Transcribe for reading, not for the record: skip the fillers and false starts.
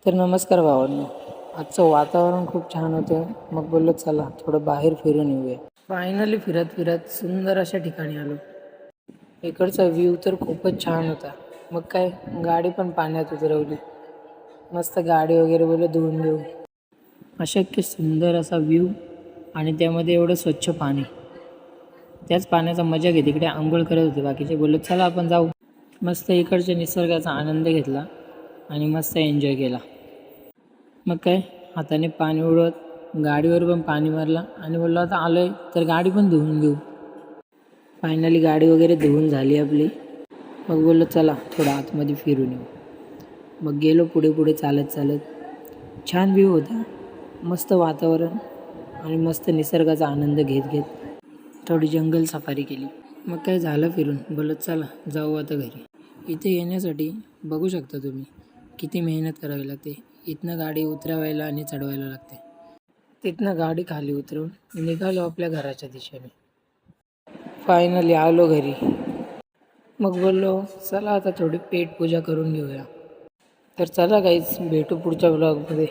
तर नमस्कार भावांनो. आजचं वातावरण खूप छान होतं. मग बोललो चला थोडं बाहेर फिरून येऊया. फायनली फिरत फिरत सुंदर अशा ठिकाणी आलो. इकडचा व्ह्यू तर खूपच छान होता. मग काय गाडी पण पाण्यात उतरवली. मस्त गाडी वगैरे बोललो धुवून घेऊ. अशक्य सुंदर असा व्ह्यू आणि त्यामध्ये एवढं स्वच्छ पाणी. त्याच पाण्याचा मजा घेत इकडे आंघोळ करत होते बाकीचे. बोललो चला आपण जाऊ. मस्त इकडच्या निसर्गाचा आनंद घेतला आणि मस्त एन्जॉय केला. मग काय हाताने पाणी उडवत गाडीवर पण पाणी मारलं आणि बोललो आता आलो आहे तर गाडी पण धुवून घेऊ. फायनली गाडी वगैरे धुवून झाली आपली. मग बोललो चला थोडं आतमध्ये फिरून येऊ. मग गेलो पुढे पुढे चालत चालत. छान व्ह्यू होता, मस्त वातावरण आणि मस्त निसर्गाचा आनंद घेत घेत थोडी जंगल सफारी केली. मग काय झालं फिरून. बोललो चला जाऊ आता घरी. इथे येण्यासाठी बघू शकता तुम्ही किती मेहनत करावी लागते. इथनं गाडी उतरवायला आणि चढवायला लागते. तिथनं गाडी खाली उतरवून निघालो आपल्या घराच्या दिशेने. फायनली आलो घरी. मग बोललो चला आता थोडी पेटपूजा करून घेऊया. तर चला गाईज भेटू पुढच्या ब्लॉगमध्ये.